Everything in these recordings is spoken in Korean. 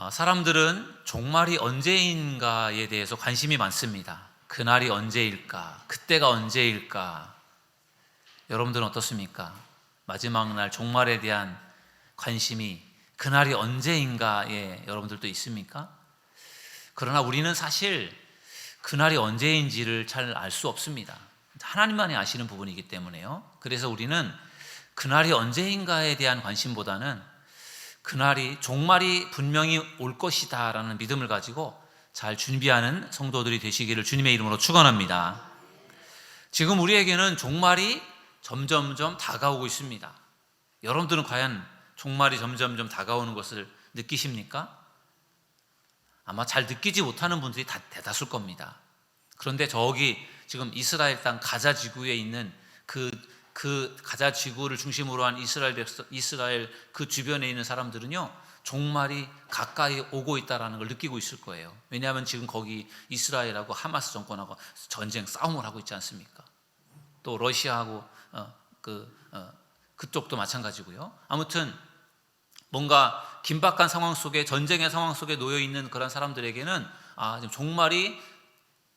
사람들은 종말이 언제인가에 대해서 관심이 많습니다. 그날이 언제일까? 그때가 언제일까? 여러분들은 어떻습니까? 마지막 날 종말에 대한 관심이 그날이 언제인가에 여러분들도 있습니까? 그러나 우리는 사실 그날이 언제인지를 잘 알 수 없습니다. 하나님만이 아시는 부분이기 때문에요. 그래서 우리는 그날이 언제인가에 대한 관심보다는 그날이 종말이 분명히 올 것이다 라는 믿음을 가지고 잘 준비하는 성도들이 되시기를 주님의 이름으로 축원합니다. 지금 우리에게는 종말이 점점점 다가오고 있습니다. 여러분들은 과연 종말이 점점점 다가오는 것을 느끼십니까? 아마 잘 느끼지 못하는 분들이 대다수일 겁니다. 그런데 저기 지금 이스라엘 땅 가자 지구에 있는 그 가자 지구를 중심으로 한 이스라엘 그 주변에 있는 사람들은요, 종말이 가까이 오고 있다는 걸 느끼고 있을 거예요. 왜냐하면 지금 거기 이스라엘하고 하마스 정권하고 전쟁 싸움을 하고 있지 않습니까? 또 러시아하고 그쪽도 마찬가지고요. 아무튼 뭔가 긴박한 상황 속에, 전쟁의 상황 속에 놓여 있는 그런 사람들에게는 지금 종말이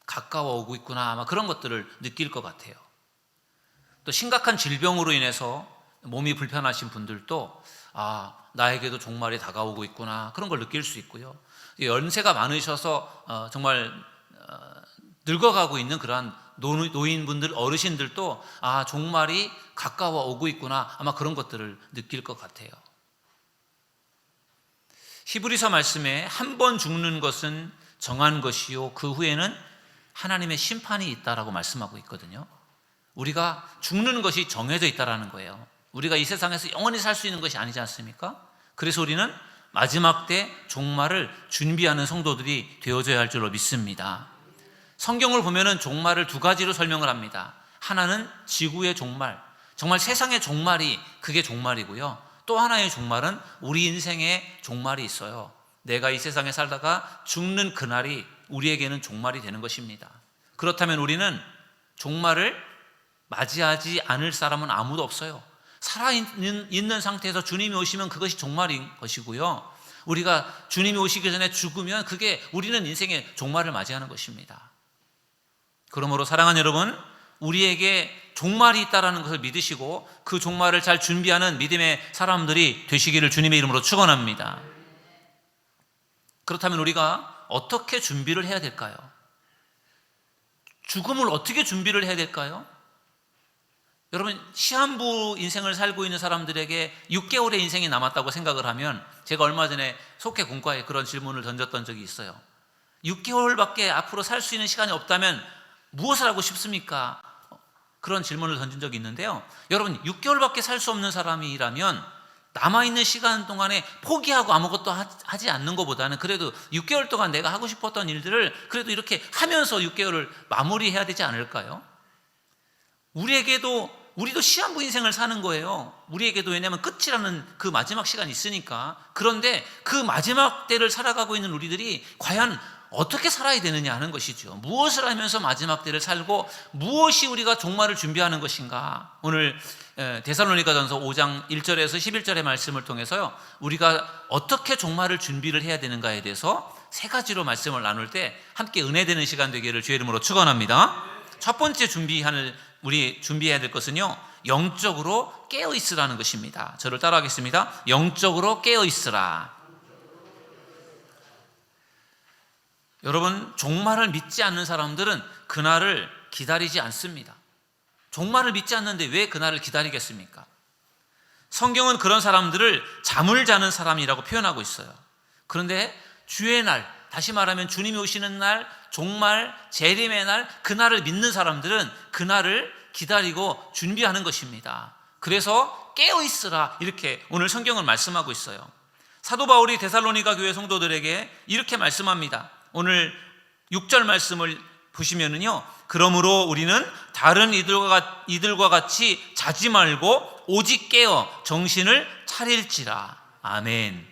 가까워 오고 있구나, 아마 그런 것들을 느낄 것 같아요. 또 심각한 질병으로 인해서 몸이 불편하신 분들도 나에게도 종말이 다가오고 있구나, 그런 걸 느낄 수 있고요. 연세가 많으셔서 정말 늙어가고 있는 그러한 노인분들, 어르신들도 종말이 가까워 오고 있구나, 아마 그런 것들을 느낄 것 같아요. 히브리서 말씀에 한 번 죽는 것은 정한 것이요 그 후에는 하나님의 심판이 있다라고 말씀하고 있거든요. 우리가 죽는 것이 정해져 있다라는 거예요. 우리가 이 세상에서 영원히 살 수 있는 것이 아니지 않습니까? 그래서 우리는 마지막 때 종말을 준비하는 성도들이 되어져야 할 줄로 믿습니다. 성경을 보면은 종말을 두 가지로 설명을 합니다. 하나는 지구의 종말, 정말 세상의 종말이 그게 종말이고요. 또 하나의 종말은 우리 인생의 종말이 있어요. 내가 이 세상에 살다가 죽는 그날이 우리에게는 종말이 되는 것입니다. 그렇다면 우리는 종말을 맞이하지 않을 사람은 아무도 없어요. 살아있는 상태에서 주님이 오시면 그것이 종말인 것이고요, 우리가 주님이 오시기 전에 죽으면 그게 우리는 인생의 종말을 맞이하는 것입니다. 그러므로 사랑하는 여러분, 우리에게 종말이 있다는 것을 믿으시고 그 종말을 잘 준비하는 믿음의 사람들이 되시기를 주님의 이름으로 축원합니다. 그렇다면 우리가 어떻게 준비를 해야 될까요? 죽음을 어떻게 준비를 해야 될까요? 여러분, 시한부 인생을 살고 있는 사람들에게 6개월의 인생이 남았다고 생각을 하면, 제가 얼마 전에 속회 공과에 그런 질문을 던졌던 적이 있어요. 6개월밖에 앞으로 살 수 있는 시간이 없다면 무엇을 하고 싶습니까? 그런 질문을 던진 적이 있는데요. 여러분, 6개월밖에 살 수 없는 사람이라면 남아있는 시간 동안에 포기하고 아무것도 하지 않는 것보다는 그래도 6개월 동안 내가 하고 싶었던 일들을 그래도 이렇게 하면서 6개월을 마무리해야 되지 않을까요? 우리도 시한부 인생을 사는 거예요. 우리에게도, 왜냐하면 끝이라는 그 마지막 시간이 있으니까. 그런데 그 마지막 때를 살아가고 있는 우리들이 과연 어떻게 살아야 되느냐 하는 것이죠. 무엇을 하면서 마지막 때를 살고 무엇이 우리가 종말을 준비하는 것인가. 오늘 데살로니가전서 5장 1절에서 11절의 말씀을 통해서요, 우리가 어떻게 종말을 준비를 해야 되는가에 대해서 세 가지로 말씀을 나눌 때 함께 은혜되는 시간 되기를 주의 이름으로 축원합니다. 첫 번째 우리 준비해야 될 것은요, 영적으로 깨어있으라는 것입니다. 저를 따라하겠습니다. 영적으로 깨어있으라. 여러분, 종말을 믿지 않는 사람들은 그날을 기다리지 않습니다. 종말을 믿지 않는데 왜 그날을 기다리겠습니까? 성경은 그런 사람들을 잠을 자는 사람이라고 표현하고 있어요. 그런데 주의 날, 다시 말하면 주님이 오시는 날, 종말, 재림의 날, 그날을 믿는 사람들은 그날을 기다리고 준비하는 것입니다. 그래서 깨어있으라, 이렇게 오늘 성경은 말씀하고 있어요. 사도 바울이 데살로니가 교회 성도들에게 이렇게 말씀합니다. 오늘 6절 말씀을 보시면은요, 그러므로 우리는 다른 이들과 같이 자지 말고 오직 깨어 정신을 차릴지라. 아멘.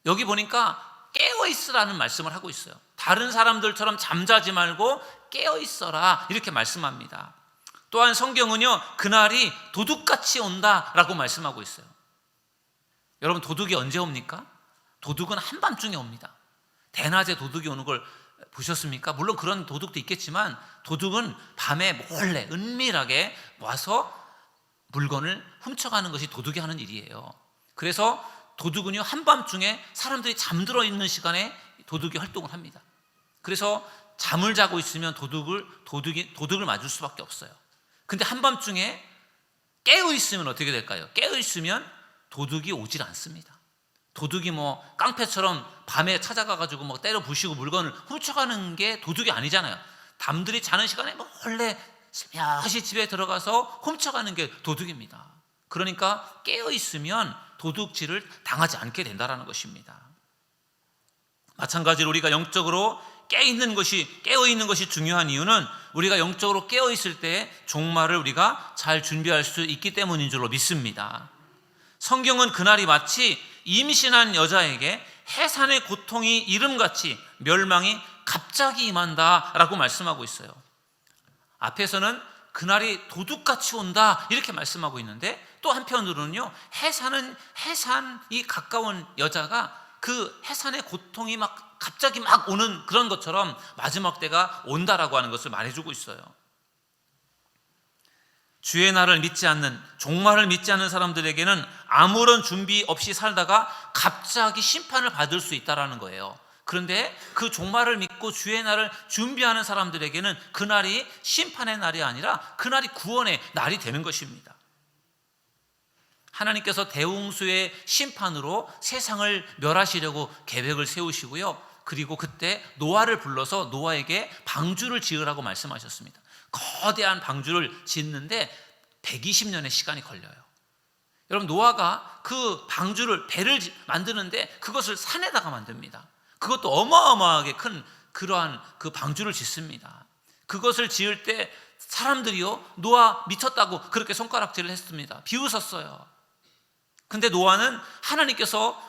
여기 보니까 깨어있으라는 말씀을 하고 있어요. 다른 사람들처럼 잠자지 말고 깨어있어라, 이렇게 말씀합니다. 또한 성경은요, 그날이 도둑같이 온다라고 말씀하고 있어요. 여러분, 도둑이 언제 옵니까? 도둑은 한밤중에 옵니다. 대낮에 도둑이 오는 걸 보셨습니까? 물론 그런 도둑도 있겠지만 도둑은 밤에 몰래 은밀하게 와서 물건을 훔쳐가는 것이 도둑이 하는 일이에요. 그래서 도둑은요, 한밤중에 사람들이 잠들어 있는 시간에 도둑이 활동을 합니다. 그래서 잠을 자고 있으면 도둑을 맞을 수밖에 없어요. 근데 한밤중에 깨어 있으면 어떻게 될까요? 깨어 있으면 도둑이 오질 않습니다. 도둑이 뭐 깡패처럼 밤에 찾아가가지고 뭐 때려 부시고 물건을 훔쳐가는 게 도둑이 아니잖아요. 남들이 자는 시간에 몰래 슬며시 집에 들어가서 훔쳐가는 게 도둑입니다. 그러니까 깨어 있으면 도둑질을 당하지 않게 된다는 것입니다. 마찬가지로 우리가 영적으로 깨어 있는 것이 중요한 이유는 우리가 영적으로 깨어 있을 때 종말을 우리가 잘 준비할 수 있기 때문인 줄로 믿습니다. 성경은 그날이 마치 임신한 여자에게 해산의 고통이 이름같이 멸망이 갑자기 임한다라고 말씀하고 있어요. 앞에서는 그날이 도둑같이 온다 이렇게 말씀하고 있는데, 또 한편으로는요, 해산이 가까운 여자가 그 해산의 고통이 갑자기 오는 그런 것처럼 마지막 때가 온다라고 하는 것을 말해주고 있어요. 주의 날을 믿지 않는, 종말을 믿지 않는 사람들에게는 아무런 준비 없이 살다가 갑자기 심판을 받을 수 있다라는 거예요. 그런데 그 종말을 믿고 주의 날을 준비하는 사람들에게는 그날이 심판의 날이 아니라 그날이 구원의 날이 되는 것입니다. 하나님께서 대홍수의 심판으로 세상을 멸하시려고 계획을 세우시고요, 그리고 그때 노아를 불러서 노아에게 방주를 지으라고 말씀하셨습니다. 거대한 방주를 짓는데 120년의 시간이 걸려요. 여러분, 노아가 그 배를 만드는데 그것을 산에다가 만듭니다. 그것도 어마어마하게 큰 그러한 그 방주를 짓습니다. 그것을 지을 때 사람들이요, 노아 미쳤다고 그렇게 손가락질을 했습니다. 비웃었어요. 근데 노아는 하나님께서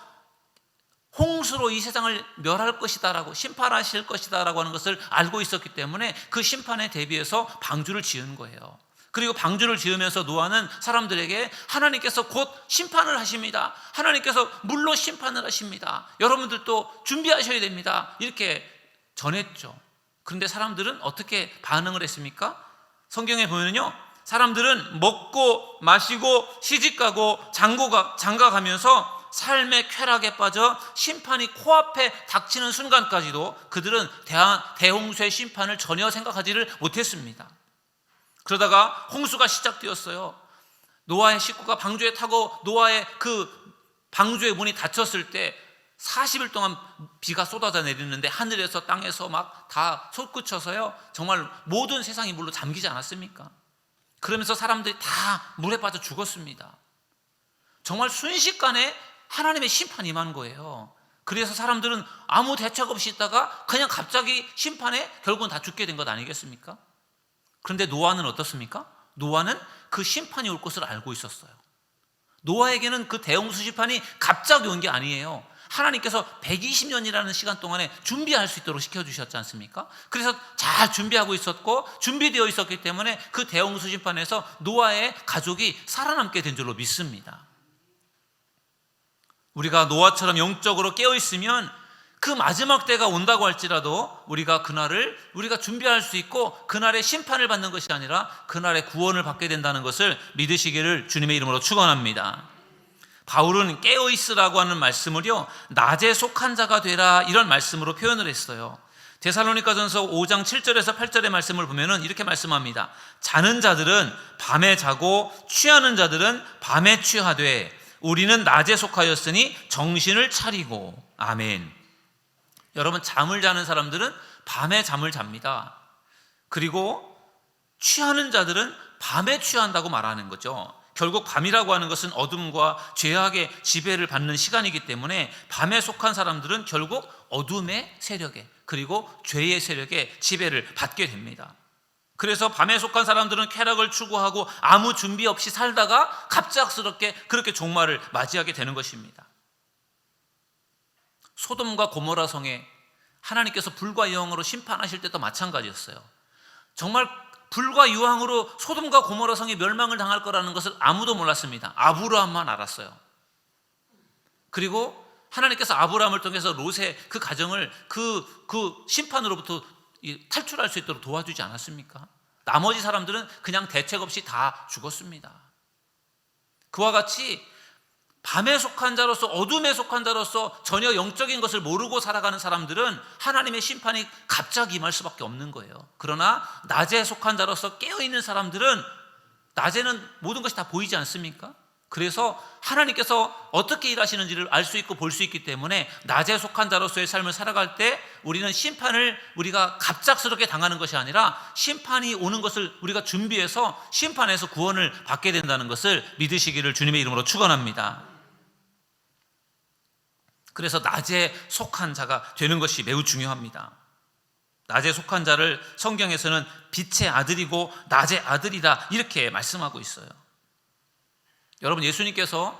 홍수로 이 세상을 멸할 것이다라고, 심판하실 것이다라고 하는 것을 알고 있었기 때문에 그 심판에 대비해서 방주를 지은 거예요. 그리고 방주를 지으면서 노아는 사람들에게 하나님께서 곧 심판을 하십니다. 하나님께서 물로 심판을 하십니다. 여러분들도 준비하셔야 됩니다. 이렇게 전했죠. 그런데 사람들은 어떻게 반응을 했습니까? 성경에 보면요, 사람들은 먹고 마시고 시집가고 장가가면서 삶의 쾌락에 빠져 심판이 코앞에 닥치는 순간까지도 그들은 대홍수의 심판을 전혀 생각하지를 못했습니다. 그러다가 홍수가 시작되었어요. 노아의 식구가 방주에 타고 노아의 그 방주의 문이 닫혔을 때 40일 동안 비가 쏟아져 내리는데 하늘에서 땅에서 다 솟구쳐서요, 정말 모든 세상이 물로 잠기지 않았습니까? 그러면서 사람들이 다 물에 빠져 죽었습니다. 정말 순식간에 하나님의 심판이 임한 거예요. 그래서 사람들은 아무 대책 없이 있다가 그냥 갑자기 심판에 결국은 다 죽게 된 것 아니겠습니까? 그런데 노아는 어떻습니까? 노아는 그 심판이 올 것을 알고 있었어요. 노아에게는 그 대홍수 심판이 갑자기 온 게 아니에요. 하나님께서 120년이라는 시간 동안에 준비할 수 있도록 시켜주셨지 않습니까? 그래서 잘 준비하고 있었고 준비되어 있었기 때문에 그 대홍수 심판에서 노아의 가족이 살아남게 된 줄로 믿습니다. 우리가 노아처럼 영적으로 깨어있으면 그 마지막 때가 온다고 할지라도 우리가 그날을 준비할 수 있고 그날의 심판을 받는 것이 아니라 그날의 구원을 받게 된다는 것을 믿으시기를 주님의 이름으로 축원합니다. 바울은 깨어있으라고 하는 말씀을요, 낮에 속한 자가 되라, 이런 말씀으로 표현을 했어요. 데살로니가전서 5장 7절에서 8절의 말씀을 보면은 이렇게 말씀합니다. 자는 자들은 밤에 자고 취하는 자들은 밤에 취하되 우리는 낮에 속하였으니 정신을 차리고. 아멘. 여러분, 잠을 자는 사람들은 밤에 잠을 잡니다. 그리고 취하는 자들은 밤에 취한다고 말하는 거죠. 결국 밤이라고 하는 것은 어둠과 죄악의 지배를 받는 시간이기 때문에 밤에 속한 사람들은 결국 어둠의 세력에, 그리고 죄의 세력에 지배를 받게 됩니다. 그래서 밤에 속한 사람들은 쾌락을 추구하고 아무 준비 없이 살다가 갑작스럽게 그렇게 종말을 맞이하게 되는 것입니다. 소돔과 고모라 성에 하나님께서 불과 유황으로 심판하실 때도 마찬가지였어요. 정말 불과 유황으로 소돔과 고모라 성이 멸망을 당할 거라는 것을 아무도 몰랐습니다. 아브라함만 알았어요. 그리고 하나님께서 아브라함을 통해서 롯의 그 가정을 그 심판으로부터 탈출할 수 있도록 도와주지 않았습니까? 나머지 사람들은 그냥 대책 없이 다 죽었습니다. 그와 같이 밤에 속한 자로서, 어둠에 속한 자로서 전혀 영적인 것을 모르고 살아가는 사람들은 하나님의 심판이 갑자기 임할 수밖에 없는 거예요. 그러나 낮에 속한 자로서 깨어있는 사람들은 낮에는 모든 것이 다 보이지 않습니까? 그래서 하나님께서 어떻게 일하시는지를 알 수 있고 볼 수 있기 때문에 낮에 속한 자로서의 삶을 살아갈 때 우리는 심판을 우리가 갑작스럽게 당하는 것이 아니라 심판이 오는 것을 우리가 준비해서 심판에서 구원을 받게 된다는 것을 믿으시기를 주님의 이름으로 축원합니다. 그래서 낮에 속한 자가 되는 것이 매우 중요합니다. 낮에 속한 자를 성경에서는 빛의 아들이고 낮의 아들이다 이렇게 말씀하고 있어요. 여러분, 예수님께서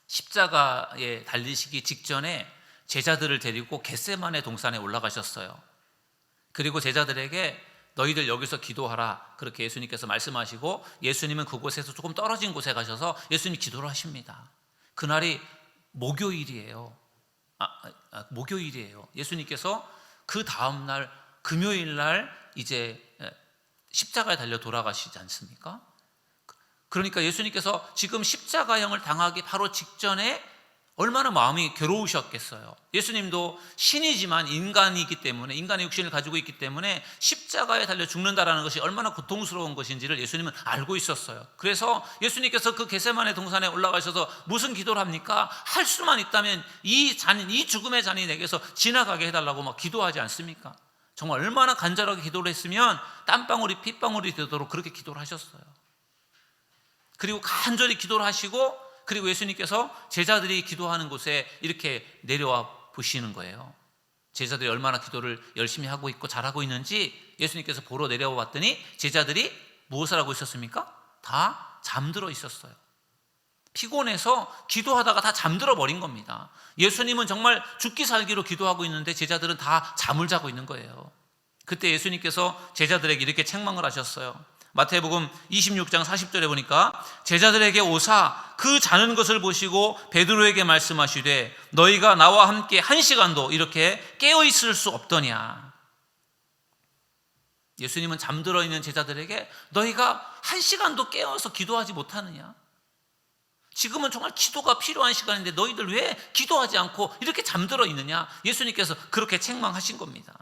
십자가에 달리시기 직전에 제자들을 데리고 겟세마네 동산에 올라가셨어요. 그리고 제자들에게 너희들 여기서 기도하라 그렇게 예수님께서 말씀하시고, 예수님은 그곳에서 조금 떨어진 곳에 가셔서 예수님이 기도를 하십니다. 그날이 목요일이에요. 목요일이에요. 예수님께서 그 다음날 금요일날 이제 십자가에 달려 돌아가시지 않습니까? 그러니까 예수님께서 지금 십자가형을 당하기 바로 직전에 얼마나 마음이 괴로우셨겠어요. 예수님도 신이지만 인간이기 때문에, 인간의 육신을 가지고 있기 때문에 십자가에 달려 죽는다라는 것이 얼마나 고통스러운 것인지를 예수님은 알고 있었어요. 그래서 예수님께서 그 겟세마네 동산에 올라가셔서 무슨 기도를 합니까? 할 수만 있다면 이 죽음의 잔이 내게서 지나가게 해달라고 막 기도하지 않습니까? 정말 얼마나 간절하게 기도를 했으면 땀방울이 핏방울이 되도록 그렇게 기도를 하셨어요. 그리고 간절히 기도를 하시고, 그리고 예수님께서 제자들이 기도하는 곳에 이렇게 내려와 보시는 거예요. 제자들이 얼마나 기도를 열심히 하고 있고 잘하고 있는지 예수님께서 보러 내려와 봤더니 제자들이 무엇을 하고 있었습니까? 다 잠들어 있었어요. 피곤해서 기도하다가 다 잠들어 버린 겁니다. 예수님은 정말 죽기 살기로 기도하고 있는데 제자들은 다 잠을 자고 있는 거예요. 그때 예수님께서 제자들에게 이렇게 책망을 하셨어요. 마태복음 26장 40절에 보니까 제자들에게 오사 그 자는 것을 보시고 베드로에게 말씀하시되 너희가 나와 함께 1시간도 이렇게 깨어 있을 수 없더냐. 예수님은 잠들어 있는 제자들에게 너희가 1시간도 깨어서 기도하지 못하느냐? 지금은 정말 기도가 필요한 시간인데 너희들 왜 기도하지 않고 이렇게 잠들어 있느냐? 예수님께서 그렇게 책망하신 겁니다.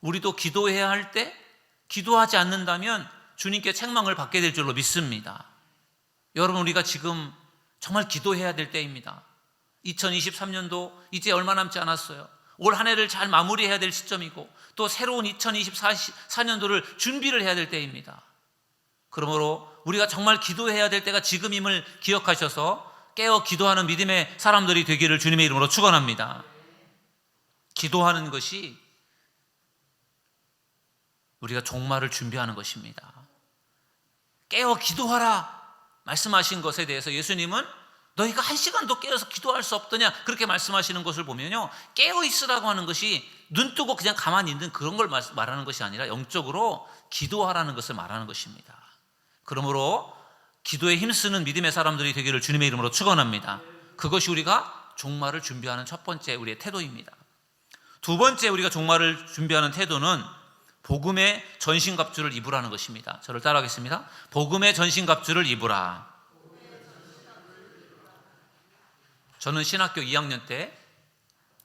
우리도 기도해야 할 때 기도하지 않는다면 주님께 책망을 받게 될 줄로 믿습니다. 여러분, 우리가 지금 정말 기도해야 될 때입니다. 2023년도 이제 얼마 남지 않았어요. 올 한 해를 잘 마무리해야 될 시점이고 또 새로운 2024년도를 준비를 해야 될 때입니다. 그러므로 우리가 정말 기도해야 될 때가 지금임을 기억하셔서 깨어 기도하는 믿음의 사람들이 되기를 주님의 이름으로 축원합니다. 기도하는 것이 우리가 종말을 준비하는 것입니다. 깨어 기도하라 말씀하신 것에 대해서 예수님은 너희가 1시간도 깨어서 기도할 수 없더냐 그렇게 말씀하시는 것을 보면요, 깨어 있으라고 하는 것이 눈 뜨고 그냥 가만히 있는 그런 걸 말하는 것이 아니라 영적으로 기도하라는 것을 말하는 것입니다. 그러므로 기도에 힘쓰는 믿음의 사람들이 되기를 주님의 이름으로 축원합니다. 그것이 우리가 종말을 준비하는 첫 번째 우리의 태도입니다. 두 번째 우리가 종말을 준비하는 태도는 복음의 전신갑주를 입으라는 것입니다. 저를 따라하겠습니다. 복음의 전신갑주를 입으라. 저는 신학교 2학년 때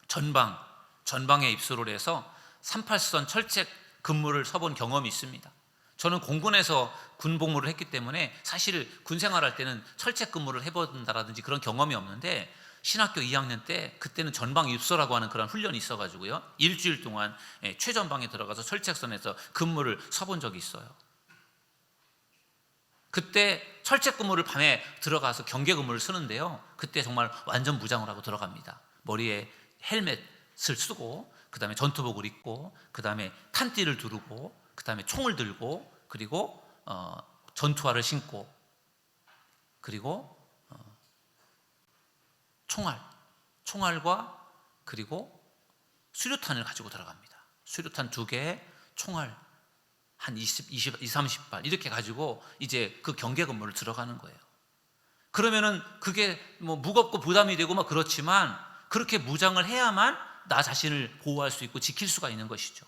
전방에 입소를 해서 38선 철책 근무를 서본 경험이 있습니다. 저는 공군에서 군복무를 했기 때문에 사실 군생활할 때는 철책 근무를 해본다라든지 그런 경험이 없는데, 신학교 2학년 때 그때는 전방 입소라고 하는 그런 훈련이 있어가지고요, 일주일 동안 최전방에 들어가서 철책선에서 근무를 서본 적이 있어요. 그때 철책 근무를 밤에 들어가서 경계 근무를 쓰는데요, 그때 정말 완전 무장을 하고 들어갑니다. 머리에 헬멧을 쓰고, 그 다음에 전투복을 입고, 그 다음에 탄띠를 두르고, 그 다음에 총을 들고, 그리고 전투화를 신고, 그리고 총알과 그리고 수류탄을 가지고 들어갑니다. 수류탄 2개, 총알 한 20, 30발 이렇게 가지고 이제 그 경계 근무를 들어가는 거예요. 그러면은 그게 뭐 무겁고 부담이 되고 막 그렇지만 그렇게 무장을 해야만 나 자신을 보호할 수 있고 지킬 수가 있는 것이죠.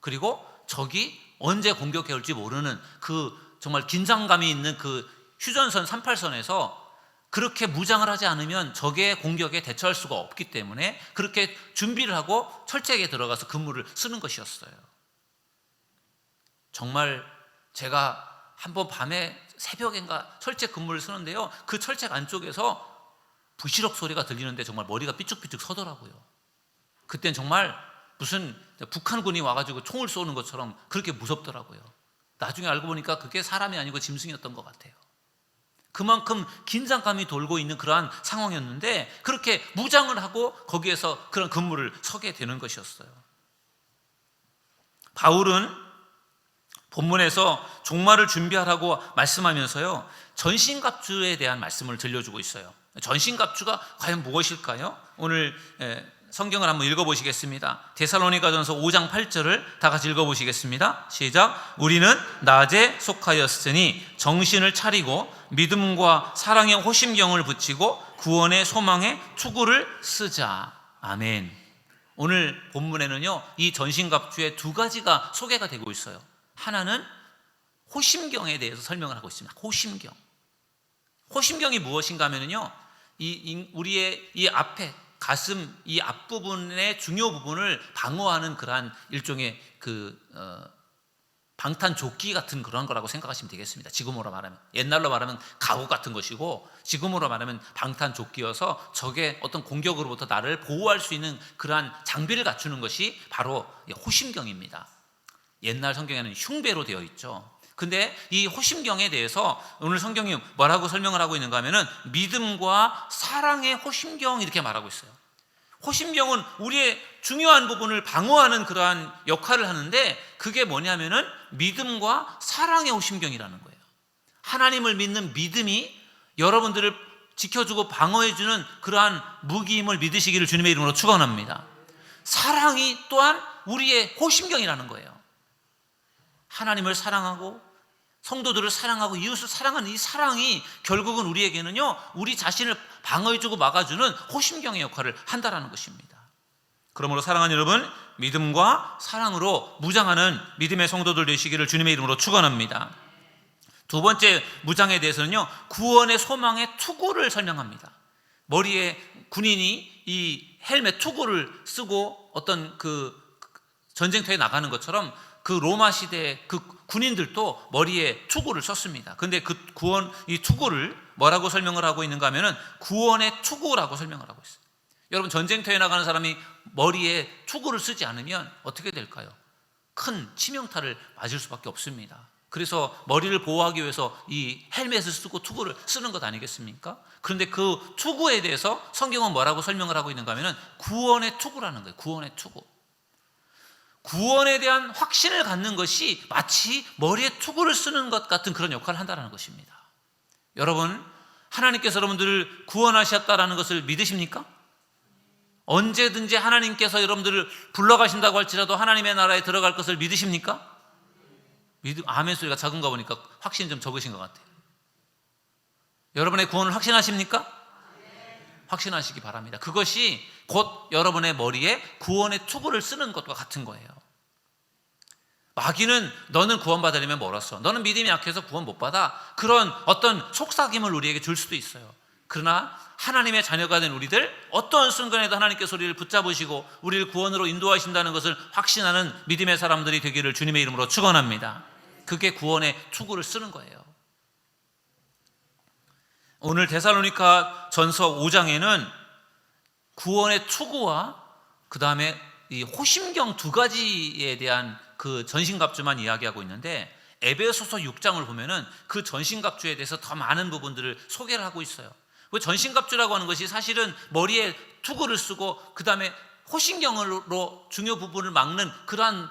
그리고 적이 언제 공격해 올지 모르는 그 정말 긴장감이 있는 그 휴전선 38선에서 그렇게 무장을 하지 않으면 적의 공격에 대처할 수가 없기 때문에 그렇게 준비를 하고 철책에 들어가서 근무를 쓰는 것이었어요. 정말 제가 한번 밤에 새벽인가 철책 근무를 쓰는데요, 그 철책 안쪽에서 부시럭 소리가 들리는데 정말 머리가 삐쭉삐쭉 서더라고요. 그땐 정말 무슨 북한군이 와가지고 총을 쏘는 것처럼 그렇게 무섭더라고요. 나중에 알고 보니까 그게 사람이 아니고 짐승이었던 것 같아요. 그만큼 긴장감이 돌고 있는 그러한 상황이었는데 그렇게 무장을 하고 거기에서 그런 근무를 서게 되는 것이었어요. 바울은 본문에서 종말을 준비하라고 말씀하면서요, 전신갑주에 대한 말씀을 들려주고 있어요. 전신갑주가 과연 무엇일까요? 오늘 성경을 한번 읽어보시겠습니다. 데살로니가전서 5장 8절을 다 같이 읽어보시겠습니다. 시작. 우리는 낮에 속하였으니 정신을 차리고 믿음과 사랑의 호심경을 붙이고 구원의 소망의 투구를 쓰자. 아멘. 오늘 본문에는요, 이 전신갑주의 두 가지가 소개가 되고 있어요. 하나는 호심경에 대해서 설명을 하고 있습니다. 호심경. 호심경이 무엇인가 하면요, 우리의 이 앞에 가슴 이 앞부분의 중요 부분을 방어하는 그러한 일종의 방탄조끼 같은 그런 거라고 생각하시면 되겠습니다. 지금으로 말하면, 옛날로 말하면 갑옷 같은 것이고 지금으로 말하면 방탄조끼여서 적의 어떤 공격으로부터 나를 보호할 수 있는 그러한 장비를 갖추는 것이 바로 호심경입니다. 옛날 성경에는 흉배로 되어 있죠. 근데 이 호심경에 대해서 오늘 성경이 뭐라고 설명을 하고 있는가 하면은 믿음과 사랑의 호심경 이렇게 말하고 있어요. 호심경은 우리의 중요한 부분을 방어하는 그러한 역할을 하는데 그게 뭐냐면은 믿음과 사랑의 호심경이라는 거예요. 하나님을 믿는 믿음이 여러분들을 지켜주고 방어해주는 그러한 무기임을 믿으시기를 주님의 이름으로 축원합니다. 사랑이 또한 우리의 호심경이라는 거예요. 하나님을 사랑하고 성도들을 사랑하고 이웃을 사랑하는 이 사랑이 결국은 우리에게는요, 우리 자신을 방어해주고 막아주는 호심경의 역할을 한다라는 것입니다. 그러므로 사랑하는 여러분, 믿음과 사랑으로 무장하는 믿음의 성도들 되시기를 주님의 이름으로 축원합니다. 두 번째 무장에 대해서는요, 구원의 소망의 투구를 설명합니다. 머리에 군인이 이 헬멧 투구를 쓰고 어떤 그 전쟁터에 나가는 것처럼 그 로마 시대의 그 군인들도 머리에 투구를 썼습니다. 근데 그 이 투구를 뭐라고 설명을 하고 있는가 하면은 구원의 투구라고 설명을 하고 있어요. 여러분, 전쟁터에 나가는 사람이 머리에 투구를 쓰지 않으면 어떻게 될까요? 큰 치명타를 맞을 수밖에 없습니다. 그래서 머리를 보호하기 위해서 이 헬멧을 쓰고 투구를 쓰는 것 아니겠습니까? 그런데 그 투구에 대해서 성경은 뭐라고 설명을 하고 있는가 하면은 구원의 투구라는 거예요. 구원의 투구. 구원에 대한 확신을 갖는 것이 마치 머리에 투구를 쓰는 것 같은 그런 역할을 한다는 것입니다. 여러분, 하나님께서 여러분들을 구원하셨다라는 것을 믿으십니까? 언제든지 하나님께서 여러분들을 불러가신다고 할지라도 하나님의 나라에 들어갈 것을 믿으십니까? 아멘 소리가 작은가 보니까 확신 좀 적으신 것 같아요. 여러분의 구원을 확신하십니까? 확신하시기 바랍니다. 그것이 곧 여러분의 머리에 구원의 투구를 쓰는 것과 같은 거예요. 마귀는 너는 구원받으려면 멀었어, 너는 믿음이 약해서 구원 못 받아, 그런 어떤 속삭임을 우리에게 줄 수도 있어요. 그러나 하나님의 자녀가 된 우리들, 어떠한 순간에도 하나님께서 우리를 붙잡으시고 우리를 구원으로 인도하신다는 것을 확신하는 믿음의 사람들이 되기를 주님의 이름으로 축원합니다. 그게 구원의 투구를 쓰는 거예요. 오늘 데살로니가 전서 5장에는 구원의 투구와 그 다음에 이 호심경 두 가지에 대한 그 전신갑주만 이야기하고 있는데, 에베소서 6장을 보면은 그 전신갑주에 대해서 더 많은 부분들을 소개를 하고 있어요. 전신갑주라고 하는 것이 사실은 머리에 투구를 쓰고 그 다음에 호신경으로 중요 부분을 막는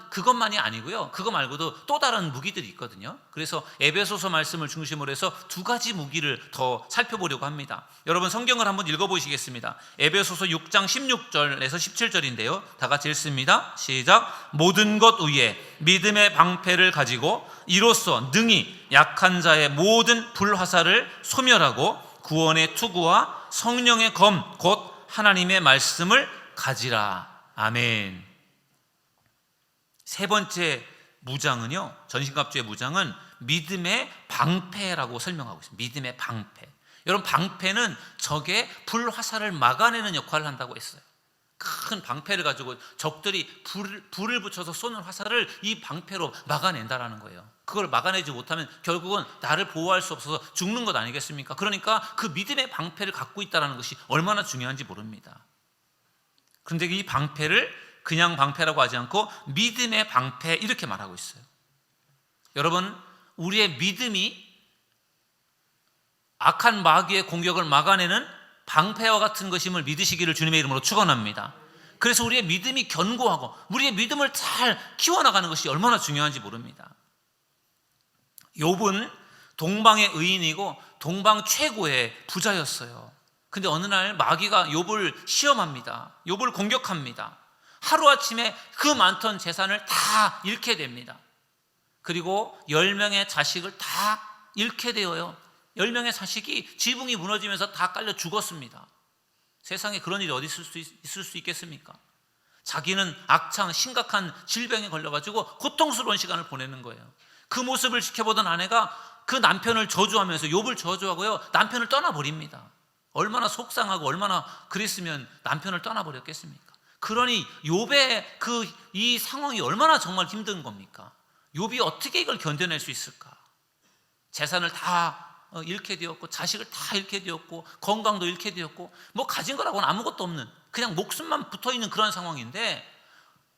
그것만이 아니고요, 그거 말고도 또 다른 무기들이 있거든요. 그래서 에베소서 말씀을 중심으로 해서 두 가지 무기를 더 살펴보려고 합니다. 여러분, 성경을 한번 읽어보시겠습니다. 에베소서 6장 16절에서 17절인데요 다 같이 읽습니다. 시작. 모든 것 위에 믿음의 방패를 가지고 이로써 능히 약한 자의 모든 불화살을 소멸하고 구원의 투구와 성령의 검 곧 하나님의 말씀을 가지라. 아멘. 세 번째 무장은요, 전신갑주의 무장은 믿음의 방패라고 설명하고 있습니다. 믿음의 방패. 여러분, 방패는 적의 불화살을 막아내는 역할을 한다고 했어요. 큰 방패를 가지고 적들이 불을 붙여서 쏘는 화살을 이 방패로 막아낸다라는 거예요. 그걸 막아내지 못하면 결국은 나를 보호할 수 없어서 죽는 것 아니겠습니까? 그러니까 그 믿음의 방패를 갖고 있다는 것이 얼마나 중요한지 모릅니다. 그런데 이 방패를 그냥 방패라고 하지 않고 믿음의 방패 이렇게 말하고 있어요. 여러분, 우리의 믿음이 악한 마귀의 공격을 막아내는 방패와 같은 것임을 믿으시기를 주님의 이름으로 축원합니다. 그래서 우리의 믿음이 견고하고 우리의 믿음을 잘 키워나가는 것이 얼마나 중요한지 모릅니다. 욥은 동방의 의인이고 동방 최고의 부자였어요. 근데 어느 날 마귀가 욥을 시험합니다. 욥을 공격합니다. 하루아침에 그 많던 재산을 다 잃게 됩니다. 그리고 10명의 자식을 다 잃게 되어요. 10명의 자식이 지붕이 무너지면서 다 깔려 죽었습니다. 세상에 그런 일이 어디 있을 수 있겠습니까? 자기는 악창 심각한 질병에 걸려가지고 고통스러운 시간을 보내는 거예요. 그 모습을 지켜보던 아내가 그 남편을 저주하면서 욥을 저주하고요, 남편을 떠나버립니다. 얼마나 속상하고 얼마나 그랬으면 남편을 떠나버렸겠습니까? 그러니 욥의 이 상황이 얼마나 정말 힘든 겁니까? 욥이 어떻게 이걸 견뎌낼 수 있을까? 재산을 다 잃게 되었고 자식을 다 잃게 되었고 건강도 잃게 되었고 뭐 가진 거라고는 아무것도 없는 그냥 목숨만 붙어있는 그런 상황인데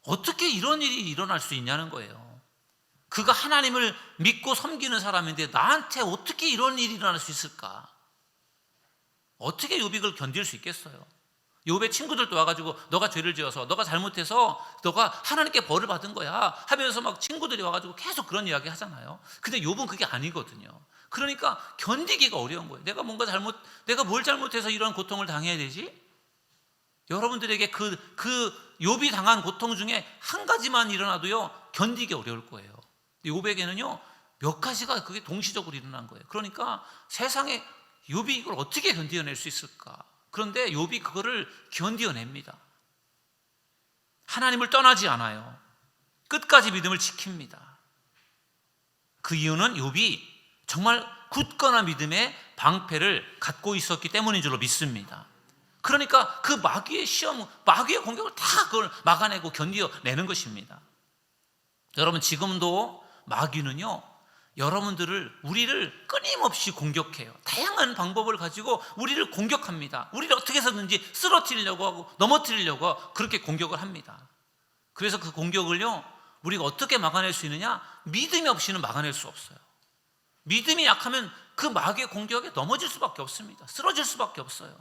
어떻게 이런 일이 일어날 수 있냐는 거예요. 그가 하나님을 믿고 섬기는 사람인데 나한테 어떻게 이런 일이 일어날 수 있을까? 어떻게 욥이 그걸 견딜 수 있겠어요? 욥의 친구들도 와가지고 너가 죄를 지어서 너가 잘못해서 너가 하나님께 벌을 받은 거야 하면서 막 친구들이 와가지고 계속 그런 이야기 하잖아요. 근데 욥은 그게 아니거든요. 그러니까 견디기가 어려운 거예요. 내가 뭘 잘못해서 이런 고통을 당해야 되지? 여러분들에게 그 욥이 당한 고통 중에 한 가지만 일어나도요 견디기 어려울 거예요. 욥에게는요 몇 가지가 그게 동시적으로 일어난 거예요. 그러니까 세상에 욥이 이걸 어떻게 견디어낼 수 있을까? 그런데 욥이 그거를 견디어냅니다. 하나님을 떠나지 않아요. 끝까지 믿음을 지킵니다. 그 이유는 욥이 정말 굳건한 믿음의 방패를 갖고 있었기 때문인 줄로 믿습니다. 그러니까 그 마귀의 시험, 마귀의 공격을 다 그걸 막아내고 견디어내는 것입니다. 여러분, 지금도 마귀는요 우리를 끊임없이 공격해요. 다양한 방법을 가지고 우리를 공격합니다. 우리를 어떻게 해서든지 쓰러뜨리려고 하고 넘어뜨리려고 하고 그렇게 공격을 합니다. 그래서 그 공격을요 우리가 어떻게 막아낼 수 있느냐? 믿음이 없이는 막아낼 수 없어요. 믿음이 약하면 그 마귀의 공격에 넘어질 수밖에 없습니다. 쓰러질 수밖에 없어요.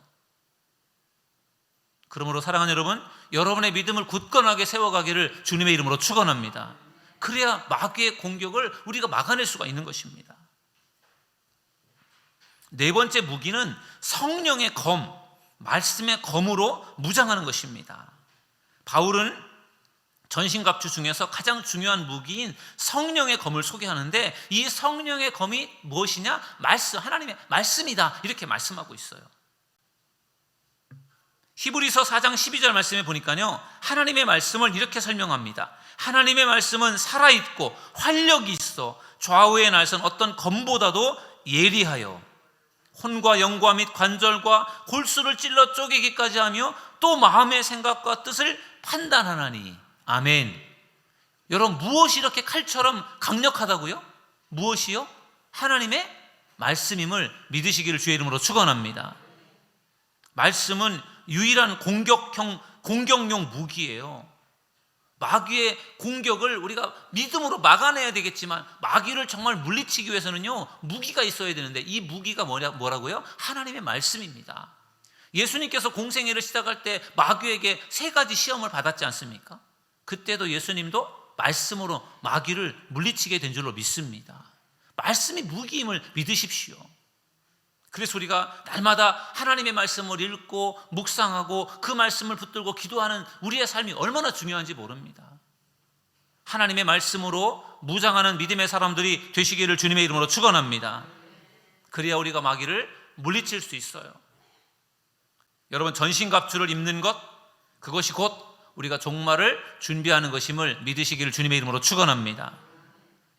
그러므로 사랑하는 여러분, 여러분의 믿음을 굳건하게 세워가기를 주님의 이름으로 축원합니다. 그래야 마귀의 공격을 우리가 막아낼 수가 있는 것입니다. 네 번째 무기는 성령의 검, 말씀의 검으로 무장하는 것입니다. 바울은 전신갑주 중에서 가장 중요한 무기인 성령의 검을 소개하는데 이 성령의 검이 무엇이냐? 하나님의 말씀이다 이렇게 말씀하고 있어요. 히브리서 4장 12절 말씀에 보니까요 하나님의 말씀을 이렇게 설명합니다. 하나님의 말씀은 살아있고 활력이 있어 좌우의 날선 어떤 검보다도 예리하여 혼과 영과 및 관절과 골수를 찔러 쪼개기까지 하며 또 마음의 생각과 뜻을 판단하나니. 아멘. 여러분, 무엇이 이렇게 칼처럼 강력하다고요? 무엇이요? 하나님의 말씀임을 믿으시기를 주의 이름으로 축원합니다. 말씀은 유일한 공격용 무기예요. 마귀의 공격을 우리가 믿음으로 막아내야 되겠지만 마귀를 정말 물리치기 위해서는요 무기가 있어야 되는데 이 무기가 뭐라고요? 하나님의 말씀입니다. 예수님께서 공생애를 시작할 때 마귀에게 3가지 시험을 받았지 않습니까? 그때도 예수님도 말씀으로 마귀를 물리치게 된 줄로 믿습니다. 말씀이 무기임을 믿으십시오. 그래서 우리가 날마다 하나님의 말씀을 읽고 묵상하고 그 말씀을 붙들고 기도하는 우리의 삶이 얼마나 중요한지 모릅니다. 하나님의 말씀으로 무장하는 믿음의 사람들이 되시기를 주님의 이름으로 축원합니다. 그래야 우리가 마귀를 물리칠 수 있어요. 여러분, 전신갑주를 입는 것, 그것이 곧 우리가 종말을 준비하는 것임을 믿으시기를 주님의 이름으로 축원합니다.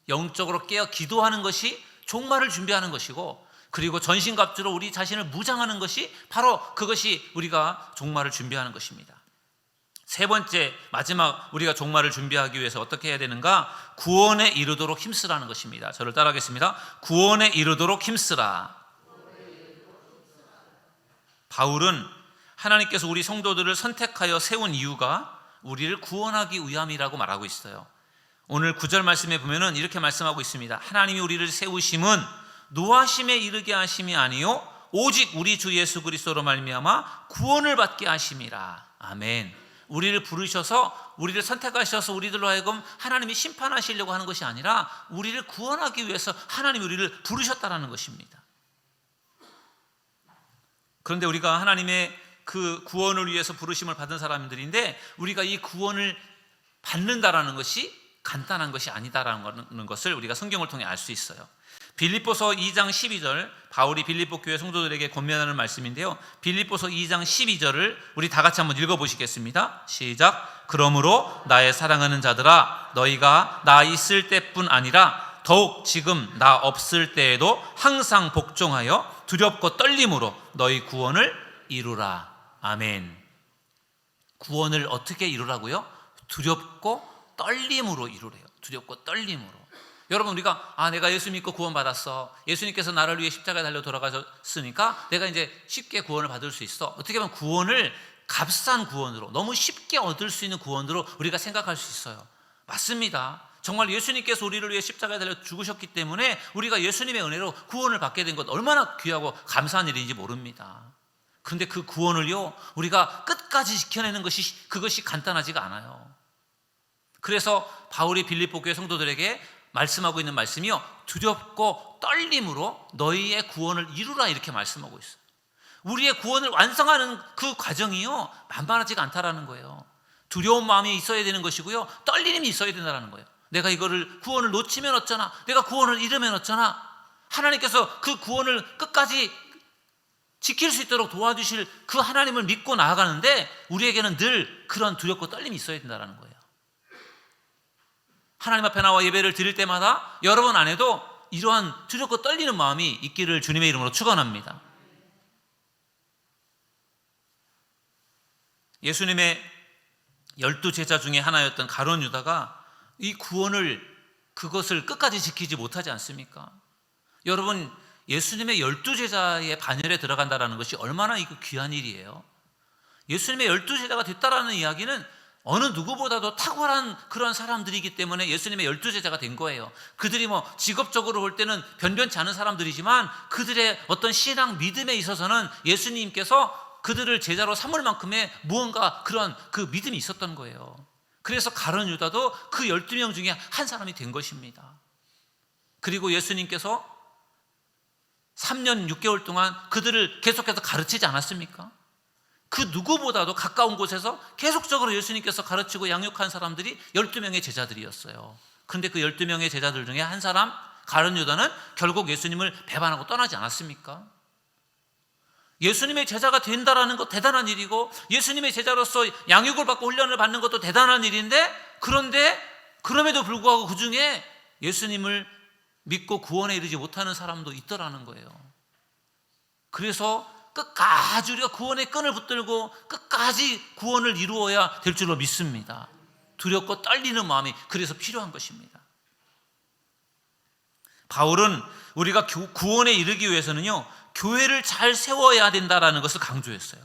영적으로 깨어 기도하는 것이 종말을 준비하는 것이고, 그리고 전신갑주로 우리 자신을 무장하는 것이 바로 그것이 우리가 종말을 준비하는 것입니다. 세 번째, 마지막 우리가 종말을 준비하기 위해서 어떻게 해야 되는가? 구원에 이르도록 힘쓰라는 것입니다. 저를 따라하겠습니다. 구원에 이르도록 힘쓰라. 바울은 하나님께서 우리 성도들을 선택하여 세운 이유가 우리를 구원하기 위함이라고 말하고 있어요. 오늘 9절 말씀에 보면은 이렇게 말씀하고 있습니다. 하나님이 우리를 세우심은 노하심에 이르게 하심이 아니요 오직 우리 주 예수 그리스도로 말미암아 구원을 받게 하심이라. 아멘. 우리를 부르셔서, 우리를 선택하셔서 우리들로 하여금 하나님이 심판하시려고 하는 것이 아니라 우리를 구원하기 위해서 하나님이 우리를 부르셨다라는 것입니다. 그런데 우리가 하나님의 그 구원을 위해서 부르심을 받은 사람들인데, 우리가 이 구원을 받는다라는 것이 간단한 것이 아니다라는 것을 우리가 성경을 통해 알 수 있어요. 빌립보서 2장 12절, 바울이 빌립보 교회 성도들에게 권면하는 말씀인데요. 빌립보서 2장 12절을 우리 다 같이 한번 읽어보시겠습니다. 시작. 그러므로 나의 사랑하는 자들아, 너희가 나 있을 때뿐 아니라 더욱 지금 나 없을 때에도 항상 복종하여 두렵고 떨림으로 너희 구원을 이루라. 아멘. 구원을 어떻게 이루라고요? 두렵고 떨림으로 이루래요. 두렵고 떨림으로. 여러분, 우리가 내가 예수 믿고 구원받았어. 예수님께서 나를 위해 십자가에 달려 돌아가셨으니까 내가 이제 쉽게 구원을 받을 수 있어. 어떻게 보면 구원을 값싼 구원으로, 너무 쉽게 얻을 수 있는 구원으로 우리가 생각할 수 있어요. 맞습니다. 정말 예수님께서 우리를 위해 십자가에 달려 죽으셨기 때문에 우리가 예수님의 은혜로 구원을 받게 된 것 얼마나 귀하고 감사한 일인지 모릅니다. 그런데 그 구원을요, 우리가 끝까지 지켜내는 것이, 그것이 간단하지가 않아요. 그래서 바울이 빌립보 교회 성도들에게 말씀하고 있는 말씀이요, 두렵고 떨림으로 너희의 구원을 이루라, 이렇게 말씀하고 있어요. 우리의 구원을 완성하는 그 과정이요, 만만하지가 않다라는 거예요. 두려운 마음이 있어야 되는 것이고요, 떨림이 있어야 된다는 거예요. 내가 이거를 구원을 놓치면 어쩌나, 내가 구원을 잃으면 어쩌나. 하나님께서 그 구원을 끝까지 지킬 수 있도록 도와주실 그 하나님을 믿고 나아가는데, 우리에게는 늘 그런 두렵고 떨림이 있어야 된다는 거예요. 하나님 앞에 나와 예배를 드릴 때마다 여러분 안에도 이러한 두렵고 떨리는 마음이 있기를 주님의 이름으로 축원합니다. 예수님의 12제자 중에 하나였던 가룟 유다가 이 구원을, 그것을 끝까지 지키지 못하지 않습니까? 여러분, 예수님의 12제자의 반열에 들어간다는 것이 얼마나 이거 귀한 일이에요. 예수님의 12제자가 됐다라는 이야기는 어느 누구보다도 탁월한 그런 사람들이기 때문에 예수님의 12제자가 된 거예요. 그들이 직업적으로 볼 때는 변변치 않은 사람들이지만 그들의 어떤 신앙 믿음에 있어서는 예수님께서 그들을 제자로 삼을 만큼의 무언가 그런 그 믿음이 있었던 거예요. 그래서 가룟 유다도 그 12명 중에 한 사람이 된 것입니다. 그리고 예수님께서 3년 6개월 동안 그들을 계속해서 가르치지 않았습니까? 그 누구보다도 가까운 곳에서 계속적으로 예수님께서 가르치고 양육한 사람들이 12명의 제자들이었어요. 그런데 그 12명의 제자들 중에 한 사람, 가룟 유다는 결국 예수님을 배반하고 떠나지 않았습니까? 예수님의 제자가 된다라는 것 대단한 일이고, 예수님의 제자로서 양육을 받고 훈련을 받는 것도 대단한 일인데, 그런데 그럼에도 불구하고 그 중에 예수님을 믿고 구원에 이르지 못하는 사람도 있더라는 거예요. 그래서 끝까지 우리가 구원의 끈을 붙들고 끝까지 구원을 이루어야 될 줄로 믿습니다. 두렵고 떨리는 마음이 그래서 필요한 것입니다. 바울은 우리가 구원에 이르기 위해서는요, 교회를 잘 세워야 된다라는 것을 강조했어요.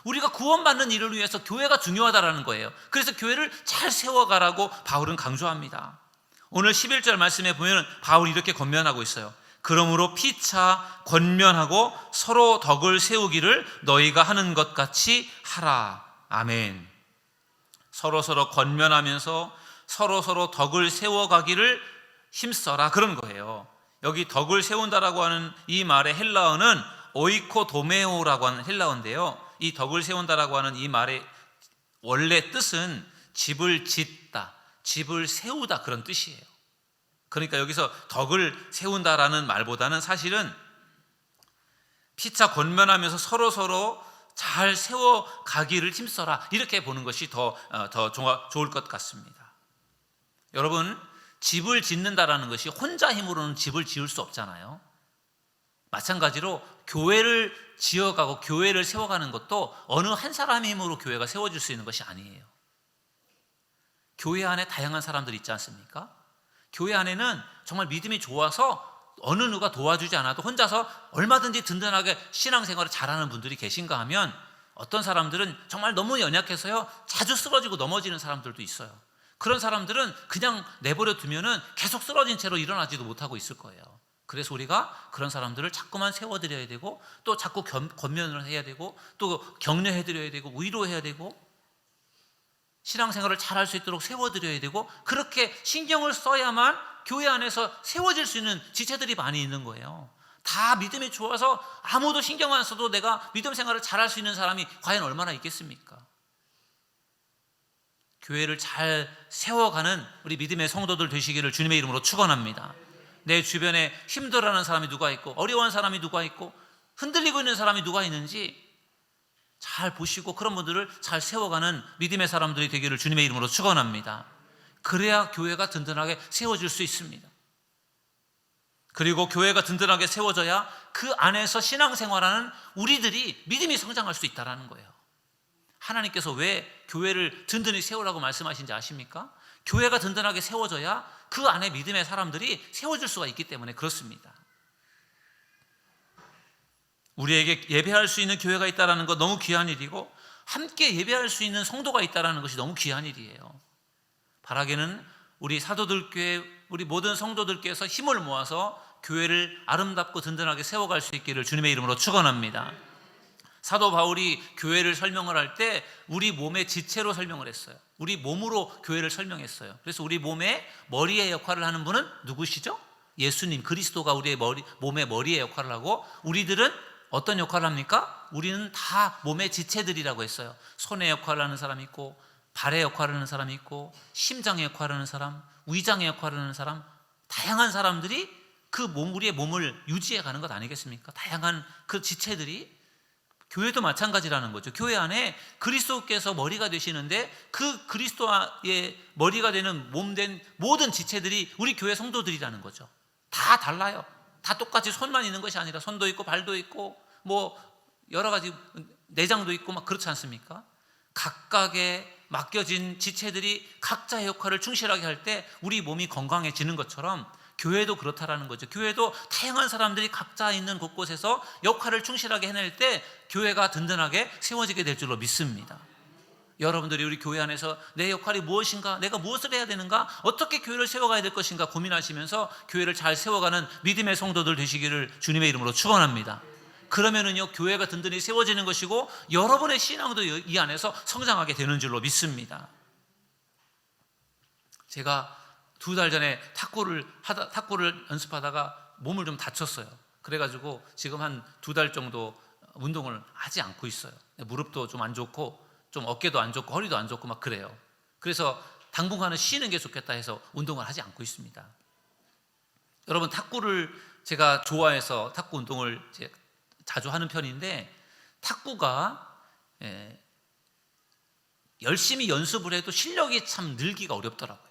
우리가 구원받는 일을 위해서 교회가 중요하다라는 거예요. 그래서 교회를 잘 세워가라고 바울은 강조합니다. 오늘 11절 말씀에 보면 바울이 이렇게 권면하고 있어요. 그러므로 피차 권면하고 서로 덕을 세우기를 너희가 하는 것 같이 하라. 아멘. 서로 권면하면서 서로 덕을 세워가기를 힘써라, 그런 거예요. 여기 덕을 세운다라고 하는 이 말의 헬라어는 오이코도메오라고 하는 헬라어인데요, 이 덕을 세운다라고 하는 이 말의 원래 뜻은 집을 짓다, 집을 세우다, 그런 뜻이에요. 그러니까 여기서 덕을 세운다라는 말보다는 사실은 피차 권면하면서 서로 잘 세워가기를 힘써라, 이렇게 보는 것이 더 좋을 것 같습니다. 여러분, 집을 짓는다라는 것이 혼자 힘으로는 집을 지을 수 없잖아요. 마찬가지로 교회를 지어가고 교회를 세워가는 것도 어느 한 사람의 힘으로 교회가 세워질 수 있는 것이 아니에요. 교회 안에 다양한 사람들이 있지 않습니까? 교회 안에는 정말 믿음이 좋아서 어느 누가 도와주지 않아도 혼자서 얼마든지 든든하게 신앙생활을 잘하는 분들이 계신가 하면, 어떤 사람들은 정말 너무 연약해서요 자주 쓰러지고 넘어지는 사람들도 있어요. 그런 사람들은 그냥 내버려 두면은 계속 쓰러진 채로 일어나지도 못하고 있을 거예요. 그래서 우리가 그런 사람들을 자꾸만 세워드려야 되고, 또 자꾸 권면을 해야 되고, 또 격려해드려야 되고, 위로해야 되고, 신앙생활을 잘할 수 있도록 세워드려야 되고, 그렇게 신경을 써야만 교회 안에서 세워질 수 있는 지체들이 많이 있는 거예요. 다 믿음이 좋아서 아무도 신경 안 써도 내가 믿음 생활을 잘할 수 있는 사람이 과연 얼마나 있겠습니까? 교회를 잘 세워가는 우리 믿음의 성도들 되시기를 주님의 이름으로 축원합니다. 내 주변에 힘들어하는 사람이 누가 있고, 어려운 사람이 누가 있고, 흔들리고 있는 사람이 누가 있는지 잘 보시고 그런 분들을 잘 세워가는 믿음의 사람들이 되기를 주님의 이름으로 축원합니다. 그래야 교회가 든든하게 세워질 수 있습니다. 그리고 교회가 든든하게 세워져야 그 안에서 신앙생활하는 우리들이 믿음이 성장할 수 있다는 거예요. 하나님께서 왜 교회를 든든히 세우라고 말씀하신지 아십니까? 교회가 든든하게 세워져야 그 안에 믿음의 사람들이 세워질 수가 있기 때문에 그렇습니다. 우리에게 예배할 수 있는 교회가 있다는 것 너무 귀한 일이고, 함께 예배할 수 있는 성도가 있다는 것이 너무 귀한 일이에요. 바라기는 우리 사도들교회, 우리 모든 성도들께서 힘을 모아서 교회를 아름답고 든든하게 세워갈 수 있기를 주님의 이름으로 축원합니다. 사도 바울이 교회를 설명을 할 때 우리 몸의 지체로 설명을 했어요. 우리 몸으로 교회를 설명했어요. 그래서 우리 몸의 머리의 역할을 하는 분은 누구시죠? 예수님, 그리스도가 우리의 몸의 머리의 역할을 하고, 우리들은 어떤 역할을 합니까? 우리는 다 몸의 지체들이라고 했어요. 손의 역할을 하는 사람이 있고, 발의 역할을 하는 사람이 있고, 심장의 역할을 하는 사람, 위장의 역할을 하는 사람, 다양한 사람들이 우리의 몸을 유지해 가는 것 아니겠습니까? 다양한 그 지체들이. 교회도 마찬가지라는 거죠. 교회 안에 그리스도께서 머리가 되시는데, 그 그리스도의 머리가 되는 몸된 모든 지체들이 우리 교회 성도들이라는 거죠. 다 달라요. 다 똑같이 손만 있는 것이 아니라 손도 있고 발도 있고 뭐 여러 가지 내장도 있고 막 그렇지 않습니까? 각각의 맡겨진 지체들이 각자의 역할을 충실하게 할 때 우리 몸이 건강해지는 것처럼 교회도 그렇다라는 거죠. 교회도 다양한 사람들이 각자 있는 곳곳에서 역할을 충실하게 해낼 때 교회가 든든하게 세워지게 될 줄로 믿습니다. 여러분들이 우리 교회 안에서 내 역할이 무엇인가, 내가 무엇을 해야 되는가, 어떻게 교회를 세워가야 될 것인가 고민하시면서 교회를 잘 세워가는 믿음의 성도들 되시기를 주님의 이름으로 축원합니다. 그러면은요, 교회가 든든히 세워지는 것이고 여러분의 신앙도 이 안에서 성장하게 되는 줄로 믿습니다. 제가 2달 전에 탁구를 연습하다가 몸을 좀 다쳤어요. 그래가지고 지금 한 2달 정도 운동을 하지 않고 있어요. 무릎도 좀 안 좋고, 좀 어깨도 안 좋고, 허리도 안 좋고 막 그래요. 그래서 당분간은 쉬는 게 좋겠다 해서 운동을 하지 않고 있습니다. 여러분, 탁구를 제가 좋아해서 탁구 운동을 자주 하는 편인데, 탁구가 열심히 연습을 해도 실력이 참 늘기가 어렵더라고요.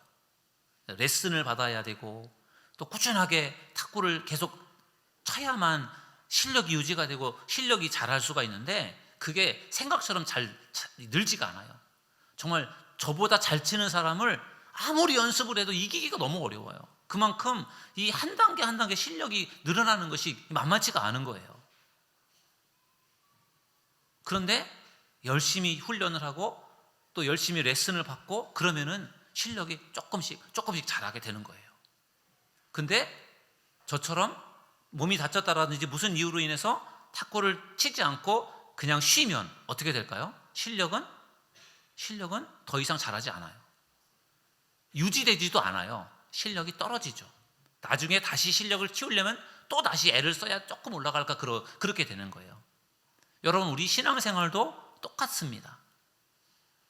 레슨을 받아야 되고, 또 꾸준하게 탁구를 계속 쳐야만 실력이 유지가 되고 실력이 자랄 수가 있는데, 그게 생각처럼 잘 늘지가 않아요. 정말 저보다 잘 치는 사람을 아무리 연습을 해도 이기기가 너무 어려워요. 그만큼 이 한 단계 한 단계 실력이 늘어나는 것이 만만치가 않은 거예요. 그런데 열심히 훈련을 하고 또 열심히 레슨을 받고 그러면은 실력이 조금씩 잘하게 되는 거예요. 근데 저처럼 몸이 다쳤다라든지 무슨 이유로 인해서 탁구를 치지 않고 그냥 쉬면 어떻게 될까요? 실력은 더 이상 잘하지 않아요. 유지되지도 않아요. 실력이 떨어지죠. 나중에 다시 실력을 키우려면 또 다시 애를 써야 조금 올라갈까 그렇게 되는 거예요. 여러분, 우리 신앙생활도 똑같습니다.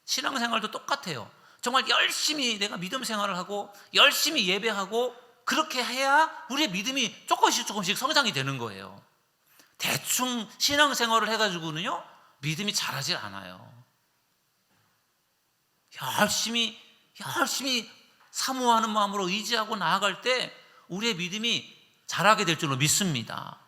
신앙생활도 똑같아요. 정말 열심히 내가 믿음 생활을 하고 열심히 예배하고 그렇게 해야 우리의 믿음이 조금씩 성장이 되는 거예요. 대충 신앙생활을 해가지고는요 믿음이 자라질 않아요. 열심히 사모하는 마음으로 의지하고 나아갈 때 우리의 믿음이 자라게 될 줄로 믿습니다.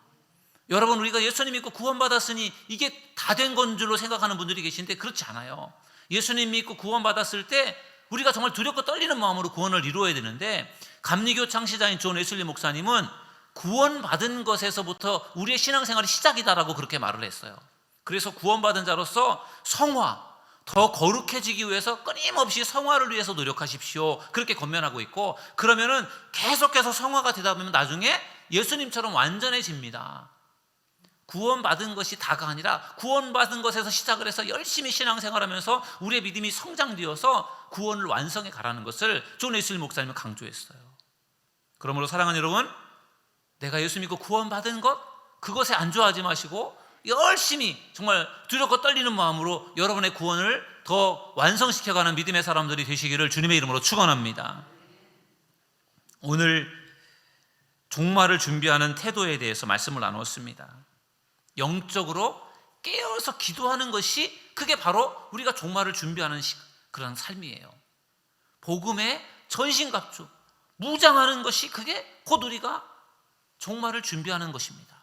여러분, 우리가 예수님 믿고 구원받았으니 이게 다 된 건 줄로 생각하는 분들이 계신데 그렇지 않아요. 예수님 믿고 구원받았을 때 우리가 정말 두렵고 떨리는 마음으로 구원을 이루어야 되는데, 감리교 창시자인 존 웨슬리 목사님은 구원받은 것에서부터 우리의 신앙생활이 시작이다라고 그렇게 말을 했어요. 그래서 구원받은 자로서 성화, 더 거룩해지기 위해서 끊임없이 성화를 위해서 노력하십시오, 그렇게 권면하고 있고, 그러면은 계속해서 성화가 되다 보면 나중에 예수님처럼 완전해집니다. 구원받은 것이 다가 아니라 구원받은 것에서 시작을 해서 열심히 신앙생활하면서 우리의 믿음이 성장되어서 구원을 완성해 가라는 것을 존 웨슬리 목사님은 강조했어요. 그러므로 사랑하는 여러분, 내가 예수 믿고 구원받은 것, 그것에 안주하지 마시고 열심히 정말 두렵고 떨리는 마음으로 여러분의 구원을 더 완성시켜가는 믿음의 사람들이 되시기를 주님의 이름으로 축원합니다. 오늘 종말을 준비하는 태도에 대해서 말씀을 나눴습니다. 영적으로 깨어서 기도하는 것이, 그게 바로 우리가 종말을 준비하는 그런 삶이에요. 복음에 전신갑주 무장하는 것이, 그게 곧 우리가 종말을 준비하는 것입니다.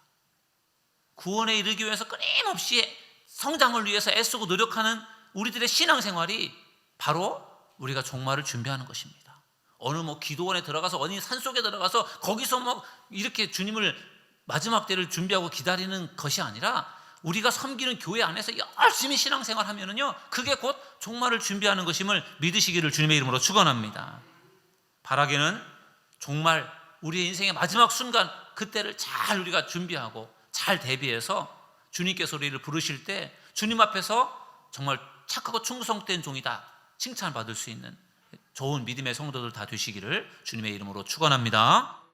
구원에 이르기 위해서 끊임없이 성장을 위해서 애쓰고 노력하는 우리들의 신앙생활이 바로 우리가 종말을 준비하는 것입니다. 어느 기도원에 들어가서, 어느 산속에 들어가서 거기서 이렇게 주님을 마지막 때를 준비하고 기다리는 것이 아니라, 우리가 섬기는 교회 안에서 열심히 신앙생활 하면은요, 그게 곧 종말을 준비하는 것임을 믿으시기를 주님의 이름으로 축원합니다. 바라기는 종말, 우리의 인생의 마지막 순간, 그때를 잘 우리가 준비하고 잘 대비해서 주님께서 우리를 부르실 때 주님 앞에서 정말 착하고 충성된 종이다 칭찬받을 수 있는 좋은 믿음의 성도들 다 되시기를 주님의 이름으로 축원합니다.